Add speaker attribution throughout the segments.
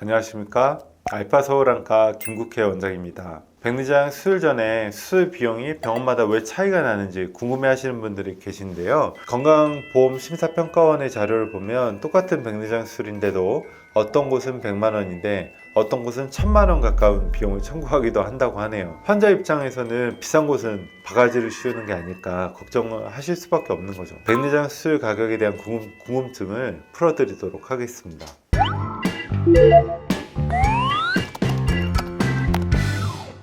Speaker 1: 안녕하십니까. 알파서울안과 김국혜 원장입니다. 백내장 수술 전에 수술 비용이 병원마다 왜 차이가 나는지 궁금해 하시는 분들이 계신데요. 건강보험심사평가원의 자료를 보면 똑같은 백내장 수술인데도 어떤 곳은 100만 원인데 어떤 곳은 1000만 원 가까운 비용을 청구하기도 한다고 하네요. 환자 입장에서는 비싼 곳은 바가지를 씌우는 게 아닐까 걱정하실 수밖에 없는 거죠. 백내장 수술 가격에 대한 궁금증을 풀어드리도록 하겠습니다.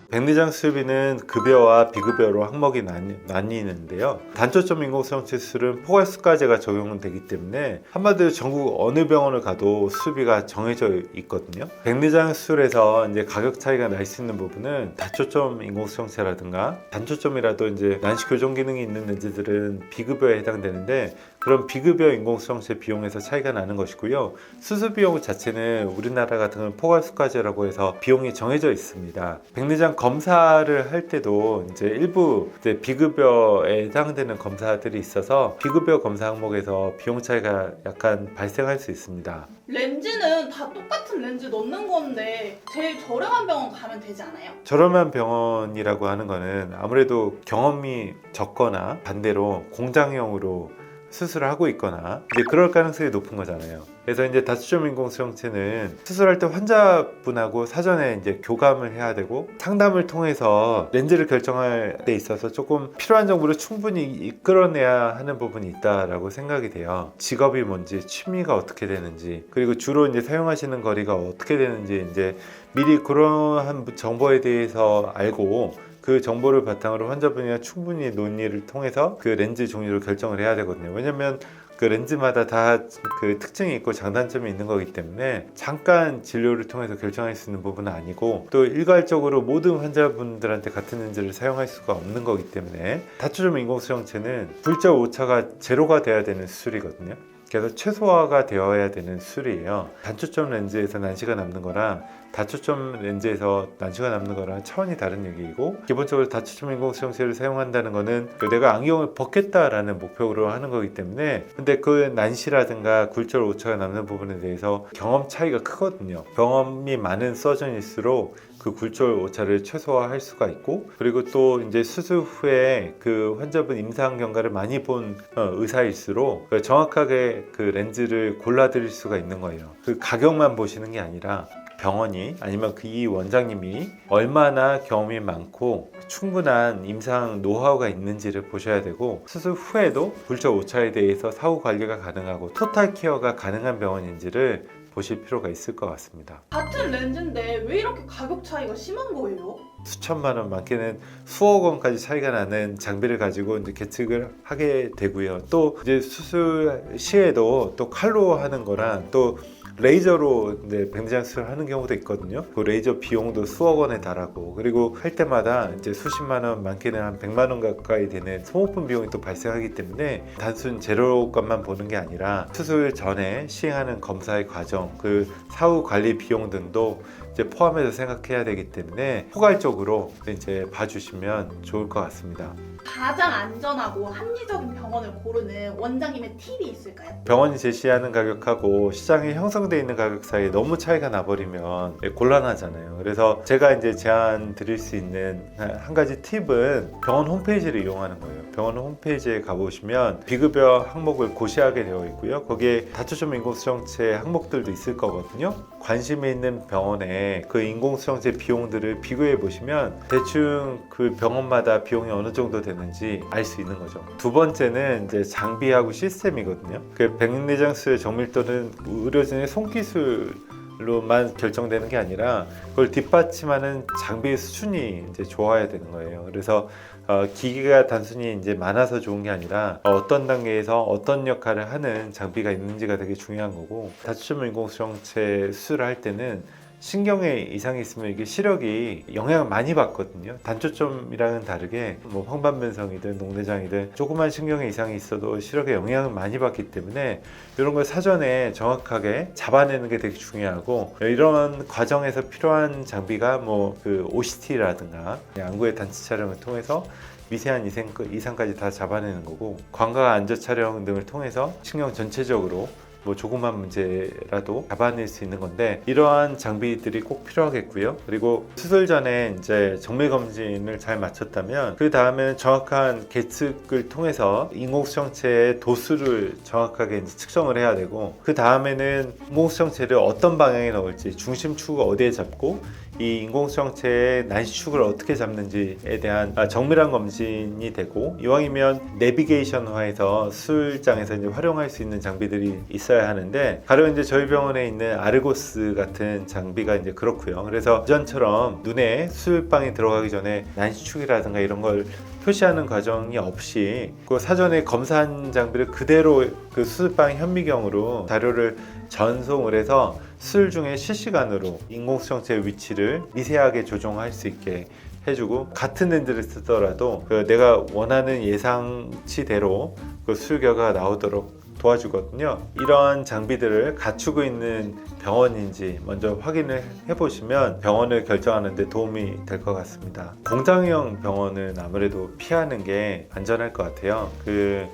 Speaker 1: 백내장 수술비는 급여와 비급여로 항목이 나뉘는데요. 단초점 인공수정체 수술은 포괄수가제가 적용되기 때문에 한마디로 전국 어느 병원을 가도 수술비가 정해져 있거든요. 백내장 수술에서 이제 가격 차이가 날 수 있는 부분은 다초점 인공수정체라든가 단초점이라도 이제 난시 교정 기능이 있는 렌즈들은 비급여에 해당되는데 그런 비급여 인공수정체 비용에서 차이가 나는 것이고요. 수술 비용 자체는 우리나라 같은 경우는 포괄수가제라고 해서 비용이 정해져 있습니다. 백내장 검사를 할 때도 이제 일부 이제 비급여에 해당되는 검사들이 있어서 비급여 검사 항목에서 비용 차이가 약간 발생할 수 있습니다.
Speaker 2: 렌즈는 다 똑같은 렌즈 넣는 건데 제일 저렴한 병원 가면 되지 않아요?
Speaker 1: 저렴한 병원이라고 하는 거는 아무래도 경험이 적거나 반대로 공장형으로 수술을 하고 있거나 이제 그럴 가능성이 높은 거잖아요. 그래서 이제 다초점 인공수정체는 수술할 때 환자분하고 사전에 이제 교감을 해야 되고 상담을 통해서 렌즈를 결정할 때 있어서 조금 필요한 정보를 충분히 이끌어내야 하는 부분이 있다라고 생각이 돼요. 직업이 뭔지, 취미가 어떻게 되는지, 그리고 주로 이제 사용하시는 거리가 어떻게 되는지 이제 미리 그러한 정보에 대해서 알고 그 정보를 바탕으로 환자분이랑 충분히 논의를 통해서 그 렌즈 종류를 결정을 해야 되거든요. 왜냐면 그 렌즈마다 다 그 특징이 있고 장단점이 있는 거기 때문에 잠깐 진료를 통해서 결정할 수 있는 부분은 아니고 또 일괄적으로 모든 환자분들한테 같은 렌즈를 사용할 수가 없는 거기 때문에 다초점 인공수정체는 굴절 오차가 제로가 돼야 되는 수술이거든요. 그래서 최소화가 되어야 되는 수술이에요. 단초점 렌즈에서 난시가 남는 거랑 다초점 렌즈에서 난시가 남는 거랑 차원이 다른 얘기이고, 기본적으로 다초점 인공수정체를 사용한다는 거는 내가 안경을 벗겠다라는 목표로 하는 거기 때문에, 근데 그 난시라든가 굴절 오차가 남는 부분에 대해서 경험 차이가 크거든요. 경험이 많은 서전일수록 그 굴절 오차를 최소화할 수가 있고, 그리고 또 이제 수술 후에 그 환자분 임상 경과를 많이 본 의사일수록 정확하게 그 렌즈를 골라드릴 수가 있는 거예요. 그 가격만 보시는 게 아니라 병원이 아니면 그 이 원장님이 얼마나 경험이 많고 충분한 임상 노하우가 있는지를 보셔야 되고, 수술 후에도 굴절 오차에 대해서 사후 관리가 가능하고 토탈 케어가 가능한 병원인지를 보실 필요가 있을 것 같습니다.
Speaker 2: 같은 렌즈인데 왜 이렇게 가격 차이가 심한 거예요?
Speaker 1: 수천만 원, 많게는 수억 원까지 차이가 나는 장비를 가지고 이제 계측을 하게 되고요. 또 이제 수술 시에도 또 칼로 하는 거랑 또 레이저로 이제 백내장 수술을 하는 경우도 있거든요. 그 레이저 비용도 수억 원에 달하고, 그리고 할 때마다 이제 수십만 원, 많게는 한 100만 원 가까이 되는 소모품 비용이 또 발생하기 때문에 단순 재료값만 보는 게 아니라 수술 전에 시행하는 검사의 과정, 그 사후 관리 비용 등도 이제 포함해서 생각해야 되기 때문에 포괄적으로 이제 봐주시면 좋을 것 같습니다.
Speaker 2: 가장 안전하고 합리적인 병원을 고르는 원장님의 팁이 있을까요?
Speaker 1: 병원이 제시하는 가격하고 시장에 형성되어 있는 가격 사이에 너무 차이가 나버리면 곤란하잖아요. 그래서 제가 이제 제안 드릴 수 있는 한 가지 팁은 병원 홈페이지를 이용하는 거예요. 병원 홈페이지에 가보시면 비급여 항목을 고시하게 되어 있고요. 거기에 다초점 인공수정체 항목들도 있을 거거든요. 관심이 있는 병원에 그 인공수정체 비용들을 비교해 보시면 대충 그 병원마다 비용이 어느 정도 되는지 알 수 있는 거죠. 두 번째는 이제 장비하고 시스템이거든요. 그 백내장 수술의 정밀도는 의료진의 손기술로만 결정되는 게 아니라 그걸 뒷받침하는 장비의 수준이 이제 좋아야 되는 거예요. 그래서 기기가 단순히 이제 많아서 좋은 게 아니라 어떤 단계에서 어떤 역할을 하는 장비가 있는지가 되게 중요한 거고, 다초점 인공수정체 수술을 할 때는 신경에 이상이 있으면 이게 시력이 영향을 많이 받거든요. 단초점이랑은 다르게 뭐 황반변성이든 녹내장이든 조그만 신경에 이상이 있어도 시력에 영향을 많이 받기 때문에 이런 걸 사전에 정확하게 잡아내는 게 되게 중요하고, 이런 과정에서 필요한 장비가 뭐 그 OCT라든가 안구의 단치 촬영을 통해서 미세한 이상까지 다 잡아내는 거고, 광각 안저 촬영 등을 통해서 신경 전체적으로 뭐 조그만 문제라도 잡아낼 수 있는 건데 이러한 장비들이 꼭 필요하겠고요. 그리고 수술 전에 이제 정밀 검진을 잘 마쳤다면 그 다음에는 정확한 계측을 통해서 인공수정체의 도수를 정확하게 이제 측정을 해야 되고 그 다음에는 인공수정체를 어떤 방향에 넣을지 중심축을 어디에 잡고 이 인공수정체의 난시축을 어떻게 잡는지에 대한 정밀한 검진이 되고 이왕이면 내비게이션화해서 수술장에서 이제 활용할 수 있는 장비들이 있어야 하는데 가령 이제 저희 병원에 있는 아르고스 같은 장비가 이제 그렇고요. 그래서 이전처럼 눈에 수술방에 들어가기 전에 난시축이라든가 이런 걸 표시하는 과정이 없이 그 사전에 검사한 장비를 그대로 그 수술방 현미경으로 자료를 전송을 해서 수술 중에 실시간으로 인공수정체의 위치를 미세하게 조정할 수 있게 해주고 같은 렌즈를 쓰더라도 내가 원하는 예상치대로 그 수술 결과가 나오도록 도와주거든요. 이러한 장비들을 갖추고 있는 병원인지 먼저 확인을 해보시면 병원을 결정하는 데 도움이 될 것 같습니다. 공장형 병원은 아무래도 피하는 게 안전할 것 같아요.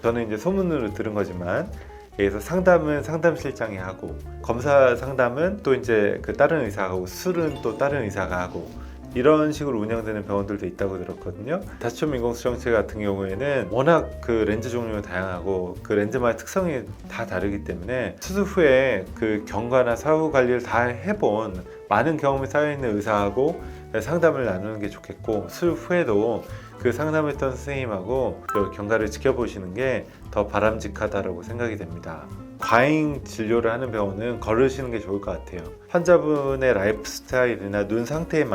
Speaker 1: 저는 이제 소문으로 들은 거지만 그래서 상담은 상담실장이 하고 검사 상담은 또 이제 그 다른 의사가 하고 수술은 또 다른 의사가 하고 이런 식으로 운영되는 병원들도 있다고 들었거든요. 다시점 인공수정체 같은 경우에는 워낙 그 렌즈 종류가 다양하고 그 렌즈마다 특성이 다 다르기 때문에 수술 후에 그 경과나 사후 관리를 다 해본 많은 경험이 쌓여있는 의사하고 상담을 나누는 게 좋겠고 수술 후에도 그 상담했던 선생님하고 그 경과를 지켜보시는 게 더 바람직하다고 생각이 됩니다. 과잉 진료를 하는 병원은 거르시는 게 좋을 것 같아요. 환자분의 라이프 스타일이나 눈 상태에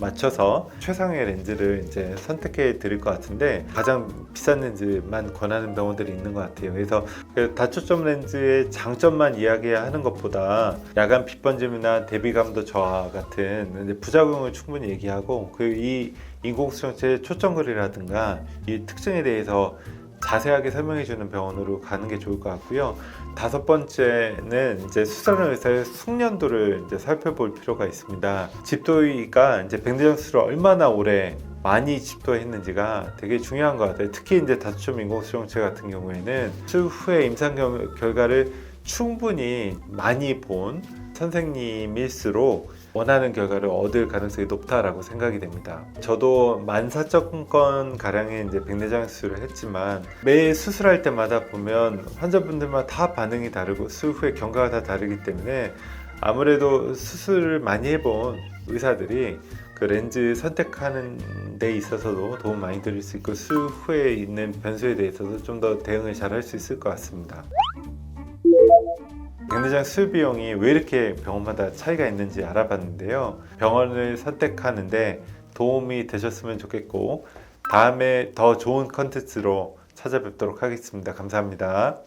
Speaker 1: 맞춰서 최상의 렌즈를 이제 선택해 드릴 것 같은데 가장 비싼 렌즈만 권하는 병원들이 있는 것 같아요. 그래서 그 다초점 렌즈의 장점만 이야기하는 것보다 야간 빛번짐이나 대비감도 저하 같은 부작용을 충분히 얘기하고 이 인공수정체의 초점거리라든가 이 특징에 대해서 자세하게 설명해 주는 병원으로 가는 게 좋을 것 같고요. 다섯 번째는 이제 수술하는 의사의 숙련도를 이제 살펴볼 필요가 있습니다. 집도의가 이제 백내장 수술을 얼마나 오래 많이 집도했는지가 되게 중요한 것 같아요. 특히 이제 다초점 인공수정체 같은 경우에는 수술 후에 임상 결과를 충분히 많이 본 선생님일수록 원하는 결과를 얻을 가능성이 높다라고 생각이 됩니다. 저도 14,000건 가량의 이제 백내장 수술을 했지만 매 수술할 때마다 보면 환자분들마다 다 반응이 다르고 수술 후에 경과가 다 다르기 때문에 아무래도 수술을 많이 해본 의사들이 그 렌즈 선택하는 데 있어서도 도움 많이 드릴 수 있고 수술 후에 있는 변수에 대해서도 좀 더 대응을 잘 할 수 있을 것 같습니다. 백내장 수술 비용이 왜 이렇게 병원마다 차이가 있는지 알아봤는데요. 병원을 선택하는데 도움이 되셨으면 좋겠고 다음에 더 좋은 컨텐츠로 찾아뵙도록 하겠습니다. 감사합니다.